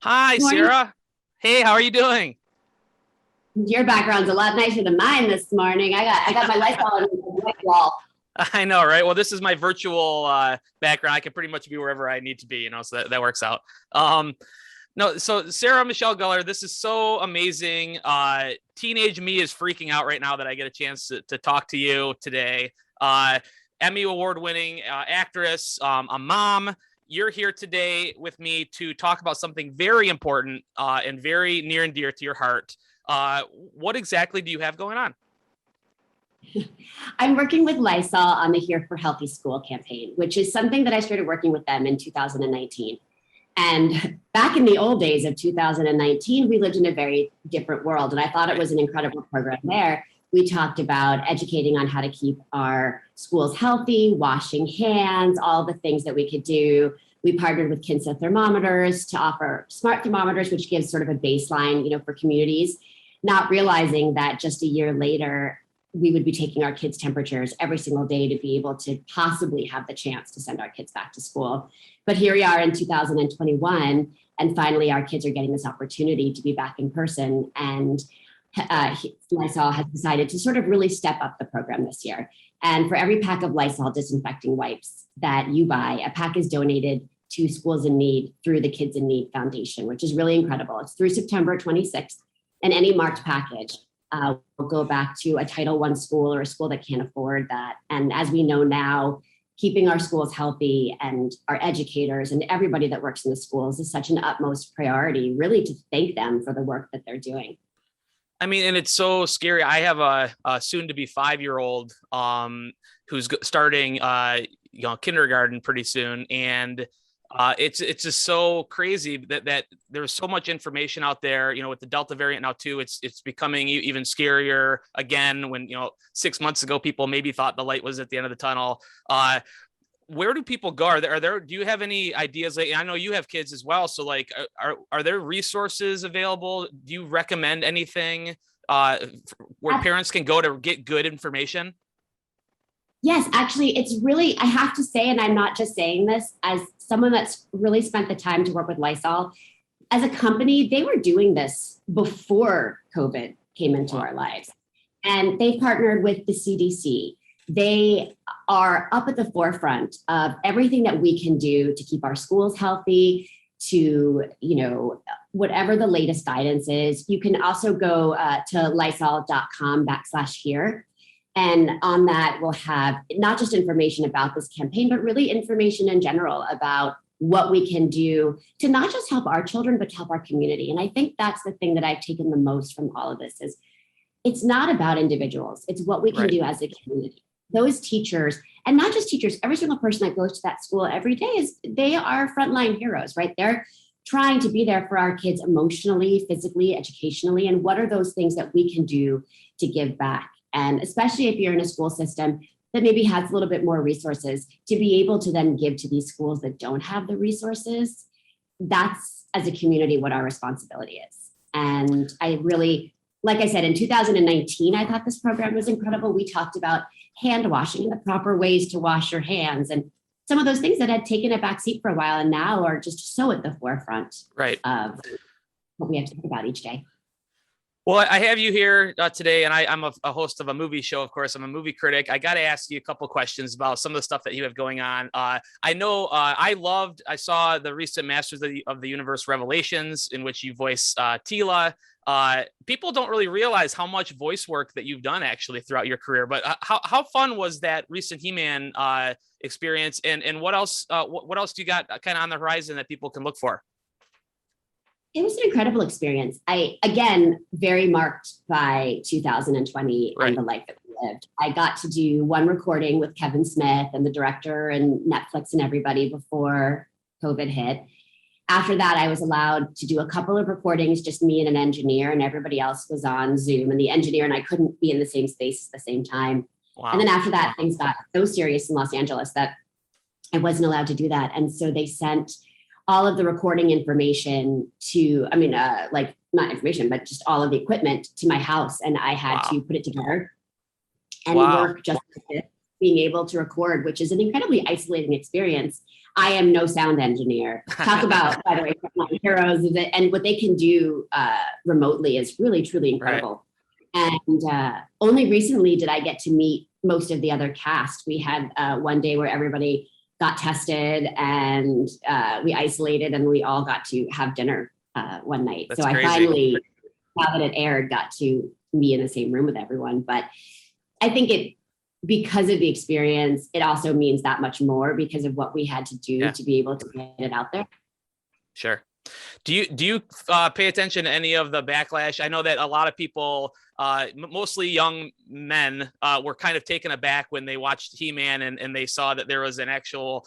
Hi, Good morning. Sarah. Hey, how are you doing? Your background's a lot nicer than mine this morning. I got my Lysol on the white wall. I know, right? Well, this is my virtual background. I can pretty much be wherever I need to be, so that works out. Um, no, so Sarah Michelle Gellar, this is so amazing. Teenage me is freaking out right now that I get a chance to talk to you today. Uh, Emmy Award winning actress, a mom. You're here today with me to talk about something very important and very near and dear to your heart. What exactly do you have going on? I'm working with Lysol on the Here for Healthy School campaign, which is something that I started working with them in 2019. And back in the old days of 2019, we lived in a very different world. And I thought it was an incredible program there. We talked about educating on how to keep our schools healthy, washing hands, all the things that we could do. We partnered with Kinsa thermometers to offer smart thermometers, which gives sort of a baseline, for communities, not realizing that just a year later, we would be taking our kids' temperatures every single day to be able to possibly have the chance to send our kids back to school. But here we are in 2021, and finally our kids are getting this opportunity to be back in person. And Lysol has decided to sort of really step up the program this year. And for every pack of Lysol disinfecting wipes that you buy, a pack is donated to schools in need through the Kids in Need Foundation, which is really incredible. It's through September 26th, and any marked package will go back to a Title I school or a school that can't afford that. And as we know now, keeping our schools healthy and our educators and everybody that works in the schools is such an utmost priority, really to thank them for the work that they're doing. I mean, and it's so scary. I have a soon to be 5 year old who's starting kindergarten pretty soon, and it's just so crazy that there's so much information out there. With the Delta variant now too, it's becoming even scarier again. When 6 months ago, people maybe thought the light was at the end of the tunnel. Where do people go? Do you have any ideas? Like, I know you have kids as well. So like, are there resources available? Do you recommend anything where parents can go to get good information? Yes, actually, it's really, I have to say, and I'm not just saying this as someone that's really spent the time to work with Lysol, as a company, they were doing this before COVID came into our lives. And they've partnered with the CDC. They are up at the forefront of everything that we can do to keep our schools healthy, to, whatever the latest guidance is. You can also go to lysol.com/here. And on that, we'll have not just information about this campaign, but really information in general about what we can do to not just help our children, but to help our community. And I think that's the thing that I've taken the most from all of this is it's not about individuals. It's what we can do as a community. Those teachers, and not just teachers, every single person that goes to that school every day they are frontline heroes, right? They're trying to be there for our kids emotionally, physically, educationally. And what are those things that we can do to give back? And especially if you're in a school system that maybe has a little bit more resources, to be able to then give to these schools that don't have the resources, that's, as a community, what our responsibility is. And I really, like I said, in 2019, I thought this program was incredible. We talked about hand washing and the proper ways to wash your hands and some of those things that had taken a back seat for a while and now are just so at the forefront of what we have to think about each day. Well, I have you here today, and I'm a host of a movie show. Of course, I'm a movie critic. I got to ask you a couple questions about some of the stuff that you have going on. I know I saw the recent Masters of the Universe Revelations, in which you voice Tila. People don't really realize how much voice work that you've done actually throughout your career. But how fun was that recent He-Man experience? And what else? What else do you got kind of on the horizon that people can look for? It was an incredible experience. Again, very marked by 2020 and the life that we lived. I got to do one recording with Kevin Smith and the director and Netflix and everybody before COVID hit. After that, I was allowed to do a couple of recordings, just me and an engineer, and everybody else was on Zoom. And the engineer and I couldn't be in the same space at the same time. Wow. And then after that, things got so serious in Los Angeles that I wasn't allowed to do that. And so they sent all of the recording information not information, but just all of the equipment to my house. And I had to put it together and work just like this, being able to record, which is an incredibly isolating experience. I am no sound engineer. Talk about, by the way, frontline heroes, and what they can do remotely is really, truly incredible. Right. And only recently did I get to meet most of the other cast. We had one day where everybody got tested and we isolated, and we all got to have dinner one night. That's so crazy. I finally, now that it aired, got to be in the same room with everyone. But I think because of the experience, it also means that much more because of what we had to do to be able to get it out there. Sure. Do you pay attention to any of the backlash? I know that a lot of people, mostly young men, were kind of taken aback when they watched He-Man and they saw that there was an actual,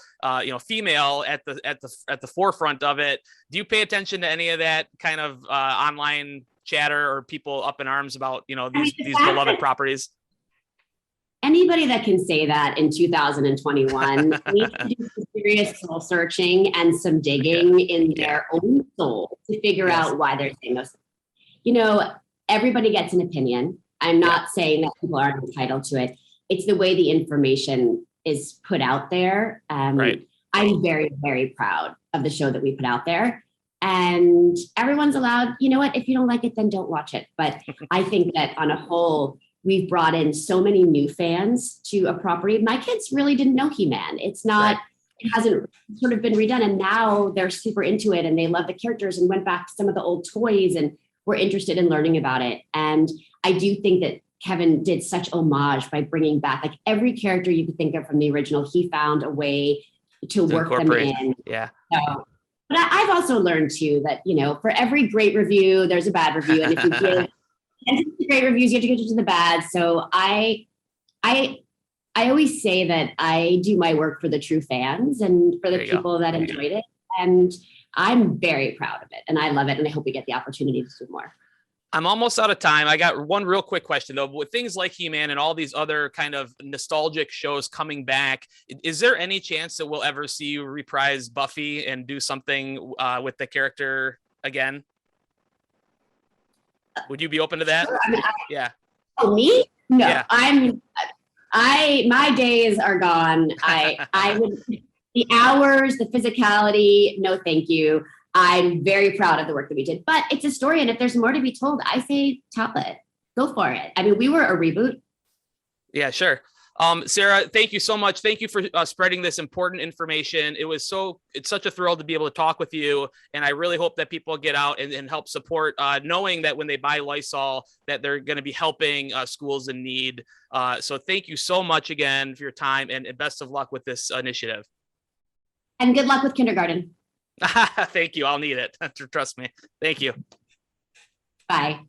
female at the forefront of it. Do you pay attention to any of that kind of online chatter or people up in arms about these beloved properties? Anybody that can say that in 2021 needs to do some serious soul searching and some digging in their own soul to figure out why they're saying those. Everybody gets an opinion. I'm not saying that people aren't entitled to it. It's the way the information is put out there. Right. I'm very, very proud of the show that we put out there. And everyone's allowed, if you don't like it, then don't watch it. But I think that on a whole, we've brought in so many new fans to a property. My kids really didn't know He-Man. It's not, it hasn't sort of been redone. And now they're super into it and they love the characters and went back to some of the old toys and were interested in learning about it. And I do think that Kevin did such homage by bringing back like every character you could think of from the original. He found a way to work them in. Yeah. So, but I've also learned too that, for every great review, there's a bad review. And if you give great reviews, you have to get to the bad. So I always say that I do my work for the true fans and for the people that enjoyed it. And I'm very proud of it and I love it. And I hope we get the opportunity to do more. I'm almost out of time. I got one real quick question though. With things like He-Man and all these other kind of nostalgic shows coming back, is there any chance that we'll ever see you reprise Buffy and do something with the character again? Would you be open to that? Sure. I mean, yeah. Oh, me? No, yeah. My days are gone. I would, the hours, the physicality, no, thank you. I'm very proud of the work that we did, but it's a story. And if there's more to be told, I say top it, go for it. I mean, we were a reboot. Yeah, sure. Sarah, thank you so much. Thank you for spreading this important information. It's such a thrill to be able to talk with you. And I really hope that people get out and help support, knowing that when they buy Lysol, that they're going to be helping schools in need. So thank you so much again for your time and best of luck with this initiative. And good luck with kindergarten. Thank you. I'll need it. Trust me. Thank you. Bye.